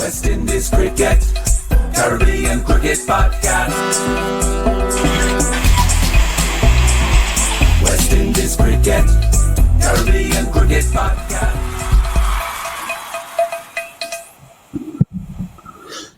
West Indies Cricket, Caribbean Cricket Podcast. West Indies Cricket, Caribbean Cricket Podcast.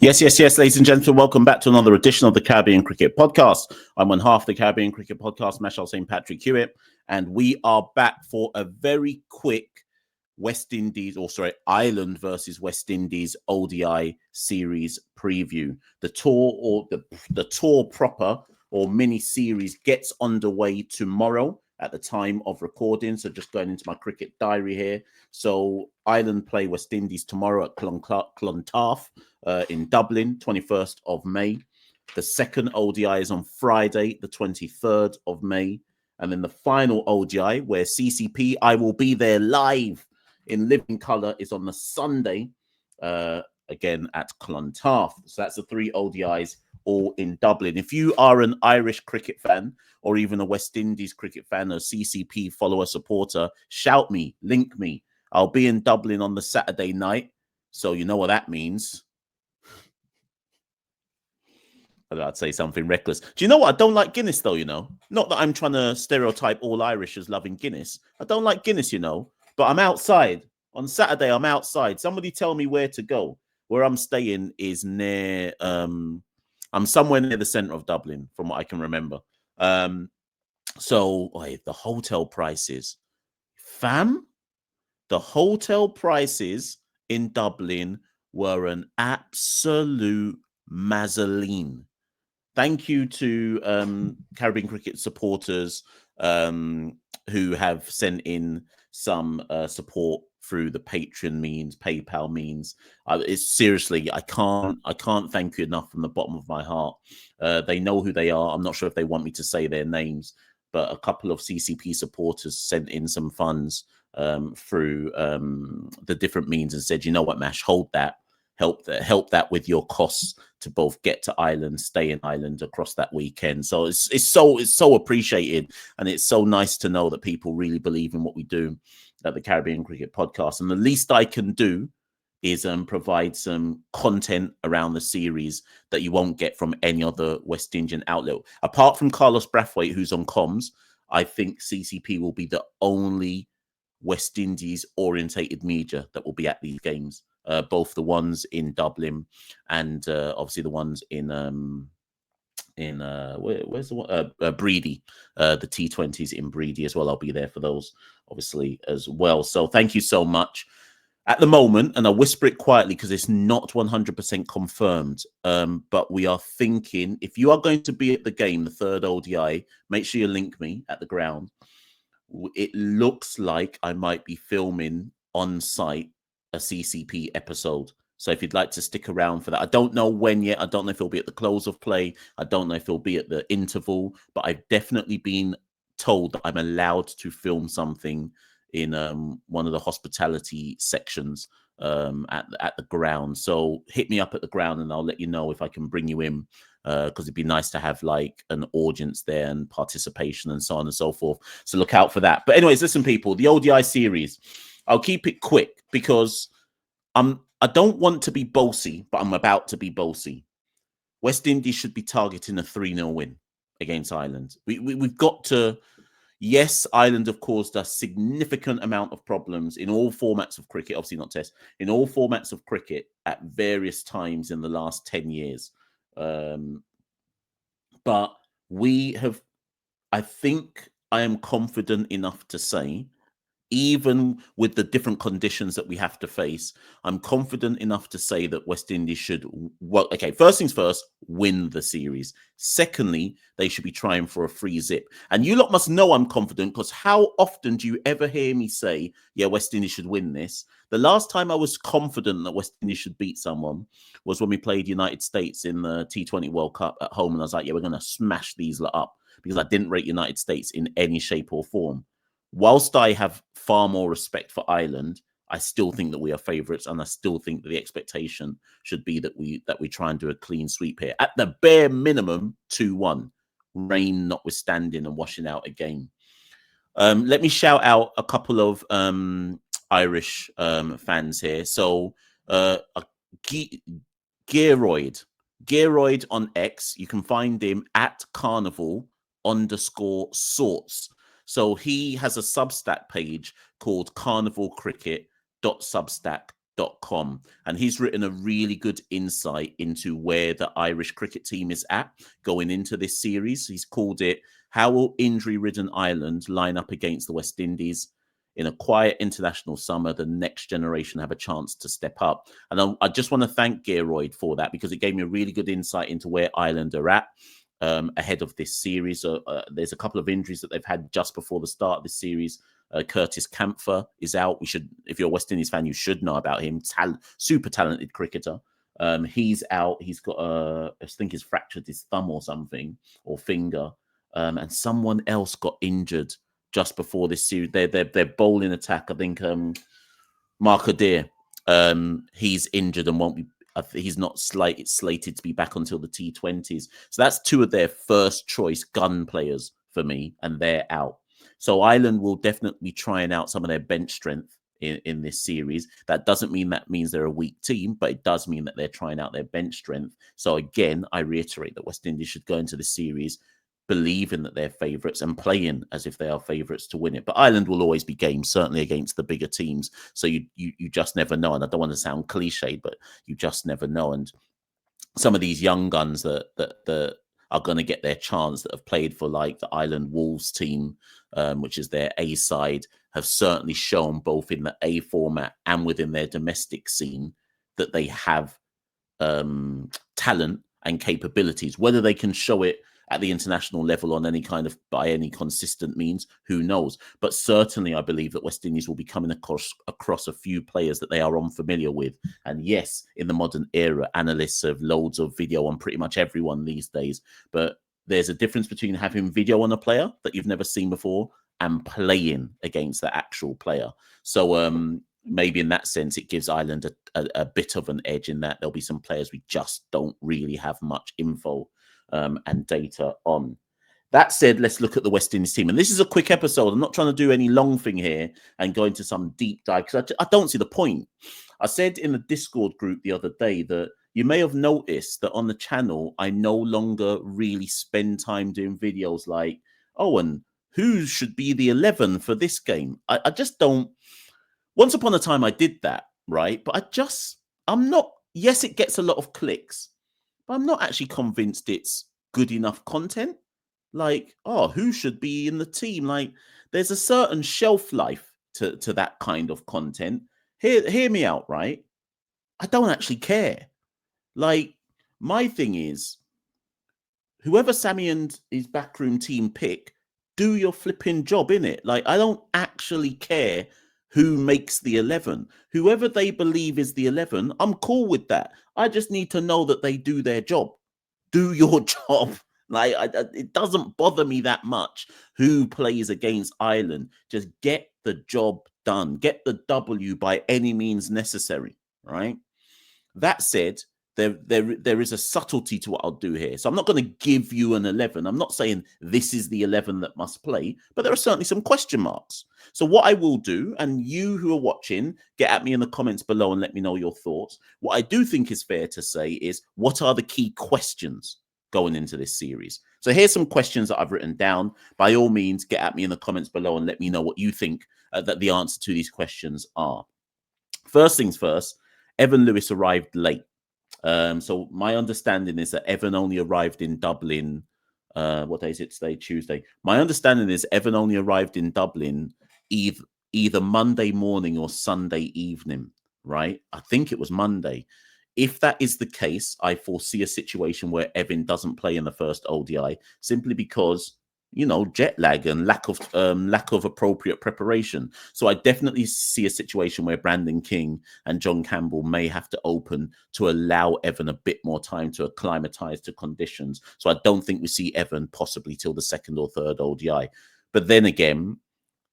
Yes, ladies and gentlemen, welcome back to another edition of the Caribbean Cricket Podcast. I'm one half of the Caribbean Cricket Podcast, Mashal St. Patrick Hewitt, and we are back for a very quick Ireland versus West Indies ODI series preview. The tour, or the tour proper or mini series, gets underway tomorrow at the time of recording. So just going into my cricket diary here. So Ireland play West Indies tomorrow at Clontarf in Dublin, 21st of May. The second ODI is on Friday, the 23rd of May. And then the final ODI, where CCP, I will be there live in living colour, is on the Sunday, again at Clontarf. So that's the three ODIs all in Dublin. If you are an Irish cricket fan or even a West Indies cricket fan, a CCP follower, supporter, shout me, link me. I'll be in Dublin on the Saturday night, so you know what that means. I'd say something reckless. Do you know what? I don't like Guinness, though, you know. Not that I'm trying to stereotype all Irish as loving Guinness. I don't like Guinness, you know. But I'm outside. On Saturday, I'm outside. Somebody tell me where to go. Where I'm staying is near... I'm somewhere near the centre of Dublin, from what I can remember. The hotel prices. Fam? The hotel prices in Dublin were an absolute mazzoline. Thank you to Caribbean cricket supporters who have sent in some support through the Patreon means, PayPal means. It's seriously, I can't thank you enough from the bottom of my heart. They know who they are. I'm not sure if they want me to say their names, but a couple of CCP supporters sent in some funds through the different means and said, you know what, Mash, hold that. Help that with your costs to both get to Ireland, stay in Ireland across that weekend. So it's so appreciated, and it's so nice to know that people really believe in what we do at the Caribbean Cricket Podcast. And the least I can do is provide some content around the series that you won't get from any other West Indian outlet. Apart from Carlos Brathwaite, who's on comms, I think CCP will be the only West Indies orientated media that will be at these games. Both the ones in Dublin and obviously the ones in where's the one? Breedy, the T20s in Breedy as well. I'll be there for those, obviously, as well. So thank you so much. At the moment, and I'll whisper it quietly because it's not 100% confirmed, but we are thinking, if you are going to be at the game, the third ODI, make sure you link me at the ground. It looks like I might be filming on site a CCP episode. So if you'd like to stick around for that, I don't know when yet. I don't know if it'll be at the close of play. I don't know if it'll be at the interval, but I've definitely been told that I'm allowed to film something in one of the hospitality sections at the ground. So hit me up at the ground and I'll let you know if I can bring you in, because it'd be nice to have like an audience there and participation and so on and so forth. So look out for that. But anyways, listen, people, the ODI series, I'll keep it quick because I don't want to be bossy, but I'm about to be bossy. West Indies should be targeting a 3-0 win against Ireland. We've got to... Yes, Ireland have caused a significant amount of problems in all formats of cricket, obviously not Test, in all formats of cricket at various times in the last 10 years. But we have... I think I am confident enough to say, even with the different conditions that we have to face, I'm confident enough to say that West Indies should, well, okay, first things first, win the series. Secondly, they should be trying for a free zip. And you lot must know I'm confident, because how often do you ever hear me say, yeah, West Indies should win this? The last time I was confident that West Indies should beat someone was when we played United States in the T20 World Cup at home. And I was like, yeah, we're going to smash these lot up, because I didn't rate United States in any shape or form. Whilst I have far more respect for Ireland, I still think that we are favourites, and I still think that the expectation should be that we try and do a clean sweep here. At the bare minimum, 2-1, rain notwithstanding and washing out a game. Let me shout out a couple of Irish fans here. So Gearoid. Gearoid on X. You can find him at carnival_sorts. So he has a Substack page called carnivalcricket.substack.com. And he's written a really good insight into where the Irish cricket team is at going into this series. He's called it, How Will Injury-Ridden Ireland Line Up Against the West Indies? In a quiet international summer, the next generation have a chance to step up. And I just want to thank Gearoid for that, because it gave me a really good insight into where Ireland are at ahead of this series. There's a couple of injuries that they've had just before the start of this series. Curtis Campher is out. If you're a West Indies fan, you should know about him. Super talented cricketer. He's out. He's got I think he's fractured his thumb or something, or finger. And someone else got injured just before this series. Their bowling attack, I think Mark Adair, he's injured and won't be. He's not slated to be back until the T20s. So that's two of their first choice gun players for me, and they're out. So Ireland will definitely be trying out some of their bench strength in this series. That doesn't mean they're a weak team, but it does mean that they're trying out their bench strength. So again, I reiterate that West Indies should go into the series believing that they're favourites and playing as if they are favourites to win it. But Ireland will always be game, certainly against the bigger teams. So you just never know. And I don't want to sound cliched, but you just never know. And some of these young guns that are going to get their chance, that have played for like the Ireland Wolves team, which is their A side, have certainly shown both in the A format and within their domestic scene that they have talent and capabilities. Whether they can show it at the international level on by any consistent means, who knows? But certainly I believe that West Indies will be coming across a few players that they are unfamiliar with. And yes, in the modern era, analysts have loads of video on pretty much everyone these days. But there's a difference between having video on a player that you've never seen before and playing against the actual player. So maybe in that sense, it gives Ireland a bit of an edge, in that there'll be some players we just don't really have much info and data on. That said, let's look at the West Indies team. And this is a quick episode. I'm not trying to do any long thing here and go into some deep dive, because I don't see the point. I said in the Discord group the other day that you may have noticed that on the channel, I no longer really spend time doing videos like, oh, and who should be the 11 for this game? I just don't. Once upon a time, I did that, right? But I'm not. Yes, it gets a lot of clicks, but I'm not actually convinced it's good enough content. Like, oh, who should be in the team? Like, there's a certain shelf life to that kind of content. Hear me out, right? I don't actually care. Like, my thing is, whoever Sammy and his backroom team pick, do your flipping job, innit? Like, I don't actually care who makes the 11. Whoever they believe is the 11, I'm cool with that. I just need to know that they do their job. Do your job. Like, it doesn't bother me that much who plays against Ireland. Just get the job done. Get the W by any means necessary, right? That said, there is a subtlety to what I'll do here. So I'm not going to give you an 11. I'm not saying this is the 11 that must play, but there are certainly some question marks. So what I will do, and you who are watching, get at me in the comments below and let me know your thoughts. What I do think is fair to say is, what are the key questions going into this series? So here's some questions that I've written down. By all means, get at me in the comments below and let me know what you think that the answer to these questions are. First things first, Evan Lewis arrived late. So my understanding is that Evan only arrived in Dublin. What day is it today? Tuesday. My understanding is Evan only arrived in Dublin either Monday morning or Sunday evening, right? I think it was Monday. If that is the case, I foresee a situation where Evan doesn't play in the first ODI simply because, jet lag and lack of appropriate preparation. So I definitely see a situation where Brandon King and John Campbell may have to open to allow Evan a bit more time to acclimatise to conditions. So I don't think we see Evan possibly till the second or third ODI. But then again,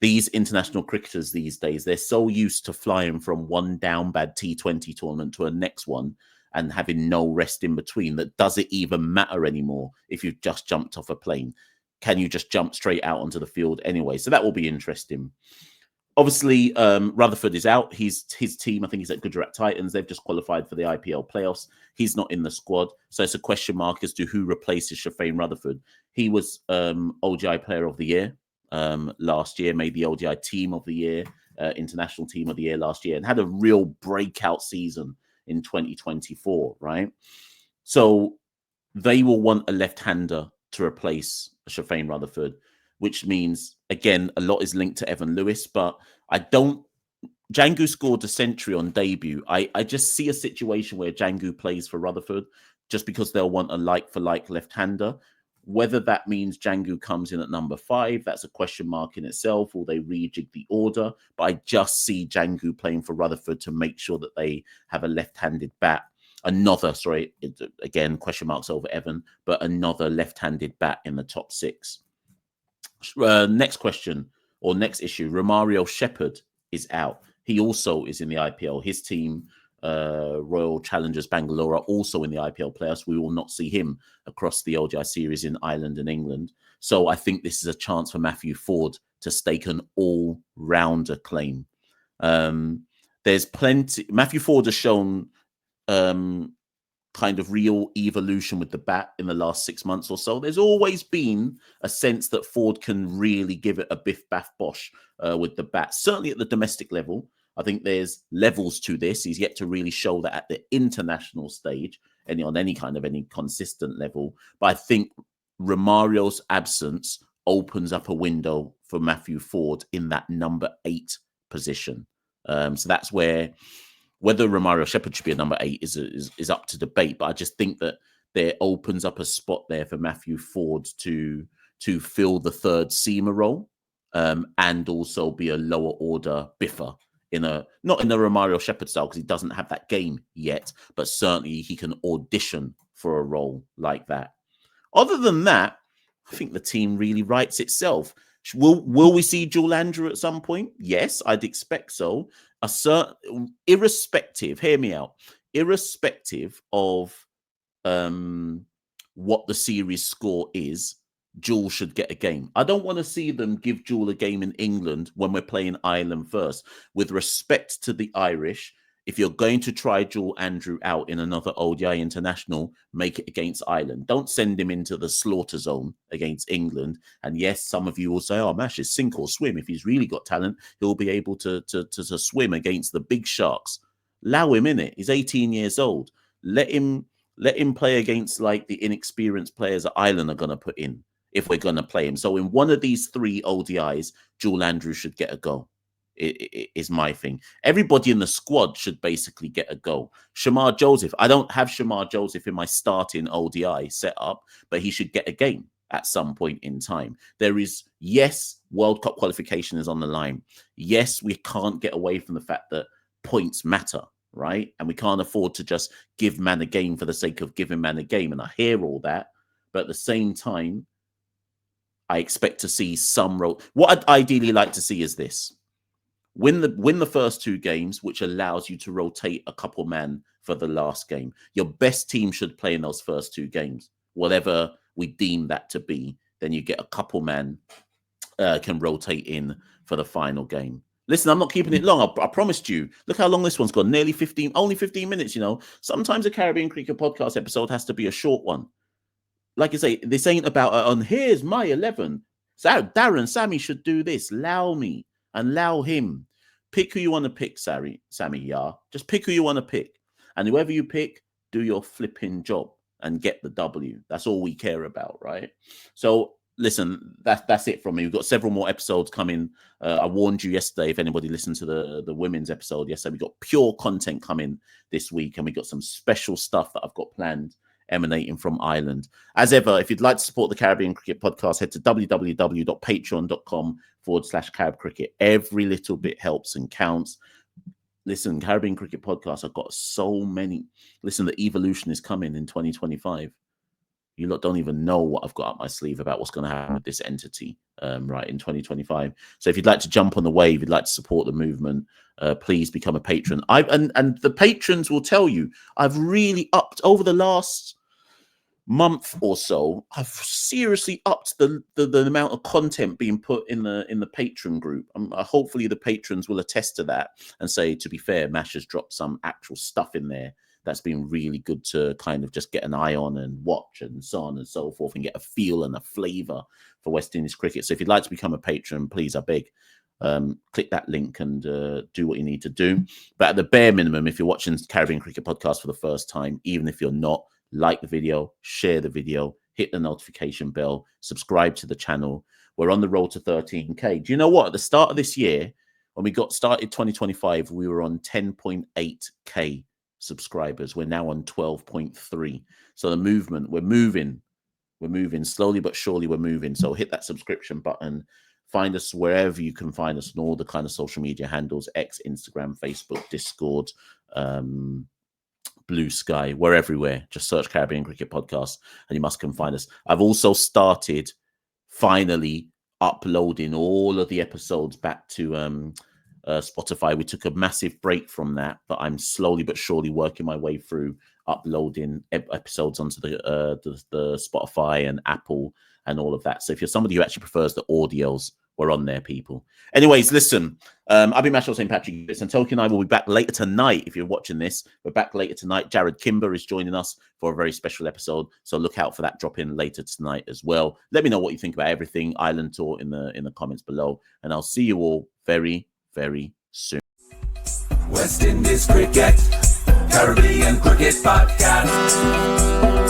these international cricketers these days, they're so used to flying from one down bad T20 tournament to a next one and having no rest in between, that does it even matter anymore if you've just jumped off a plane? Can you just jump straight out onto the field anyway? So that will be interesting. Obviously, Rutherford is out. His team, I think he's at Gujarat Titans. They've just qualified for the IPL playoffs. He's not in the squad. So it's a question mark as to who replaces Shafane Rutherford. He was ODI Player of the Year last year, made the ODI Team of the Year, International Team of the Year last year, and had a real breakout season in 2024, right? So they will want a left-hander to replace Shafane Rutherford, which means, again, a lot is linked to Evan Lewis, but I don't... Django scored a century on debut. I just see a situation where Django plays for Rutherford just because they'll want a like-for-like left-hander. Whether that means Django comes in at number 5, that's a question mark in itself, or they rejig the order. But I just see Django playing for Rutherford to make sure that they have a left-handed bat. Again, question marks over Evan, but another left-handed bat in the top 6. Next question, or next issue, Romario Shepherd is out. He also is in the IPL. His team, Royal Challengers Bangalore, are also in the IPL playoffs. We will not see him across the ODI series in Ireland and England. So I think this is a chance for Matthew Ford to stake an all-rounder claim. There's plenty... Matthew Ford has shown kind of real evolution with the bat in the last 6 months or so. There's always been a sense that Ford can really give it a biff baff bosh with the bat, certainly at the domestic level. I think there's levels to this. He's yet to really show that at the international stage and on any consistent level. But I think Romario's absence opens up a window for Matthew Ford in that number 8 position. So that's where... Whether Romario Shepherd should be a number 8 is up to debate, but I just think that there opens up a spot there for Matthew Ford to fill the third seamer role, and also be a lower order biffer not in the Romario Shepherd style, because he doesn't have that game yet, but certainly he can audition for a role like that. Other than that, I think the team really writes itself. Will we see Joel Andrew at some point? Yes, I'd expect so. Irrespective, hear me out, irrespective of what the series score is, Joel should get a game. I don't want to see them give Joel a game in England when we're playing Ireland first. With respect to the Irish, if you're going to try Joel Andrew out in another ODI international, make it against Ireland. Don't send him into the slaughter zone against England. And yes, some of you will say, oh, Mash is sink or swim. If he's really got talent, he'll be able to swim against the big sharks. Allow him in it. He's 18 years old. Let him play against like the inexperienced players that Ireland are going to put in if we're going to play him. So in one of these 3 ODIs, Joel Andrew should get a go. It is my thing. Everybody in the squad should basically get a go. Shamar Joseph. I don't have Shamar Joseph in my starting ODI setup, but he should get a game at some point in time. There is, yes, World Cup qualification is on the line. Yes, we can't get away from the fact that points matter, right? And we can't afford to just give man a game for the sake of giving man a game. And I hear all that. But at the same time, I expect to see some role. What I'd ideally like to see is this. Win the first 2 games, which allows you to rotate a couple man for the last game. Your best team should play in those first 2 games. Whatever we deem that to be, then you get a couple man can rotate in for the final game. Listen, I'm not keeping it long. I promised you. Look how long this one's gone. Only 15 minutes, you know. Sometimes a Caribbean Cricket podcast episode has to be a short one. Like I say, this ain't about, here's my 11. So Darren, Sammy should do this. Allow me and allow him. Pick who you want to pick, Sammy, yeah. Just pick who you want to pick. And whoever you pick, do your flipping job and get the W. That's all we care about, right? So listen, that's it from me. We've got several more episodes coming. I warned you yesterday, if anybody listened to the women's episode yesterday, we got pure content coming this week, and we got some special stuff that I've got planned emanating from Ireland. As ever, if you'd like to support the Caribbean Cricket Podcast, head to www.patreon.com/Carib Cricket. Every little bit helps and counts. Listen, Caribbean Cricket Podcast, I've got so many. Listen, the evolution is coming in 2025. You lot don't even know what I've got up my sleeve about what's going to happen with this entity right in 2025. So if you'd like to jump on the wave, you'd like to support the movement, please become a patron. And the patrons will tell you, I've really upped over the last month or so, I've seriously upped the amount of content being put in the patron group. Hopefully the patrons will attest to that and say, to be fair, Mash has dropped some actual stuff in there that's been really good to kind of just get an eye on and watch and so on and so forth, and get a feel and a flavour for West Indies cricket. So if you'd like to become a patron, please, I beg, click that link and do what you need to do. But at the bare minimum, if you're watching Caribbean Cricket Podcast for the first time, even if you're not, like the video, share the video, hit the notification bell, subscribe to the channel. We're on the road to 13K. Do you know what? At the start of this year, when we got started 2025, we were on 10.8K subscribers. We're now on 12.3. So the movement, we're moving slowly but surely. We're moving. So hit that subscription button. Find us wherever you can find us on all the kind of social media handles: X, Instagram, Facebook, Discord, Blue Sky. We're everywhere. Just search Caribbean Cricket Podcast and you must come find us. I've also started finally uploading all of the episodes back to Spotify. We took a massive break from that, but I'm slowly but surely working my way through uploading episodes onto the Spotify and Apple and all of that. So if you're somebody who actually prefers the audios, we're on there, people. Anyways, listen, I've been Mashal St. Patrick. And Toki and I will be back later tonight. If you're watching this, we're back later tonight. Jared Kimber is joining us for a very special episode. So look out for that drop in later tonight as well. Let me know what you think about everything Island Tour in the comments below. And I'll see you all very, very soon. West Indies Cricket, Caribbean Cricket Podcast.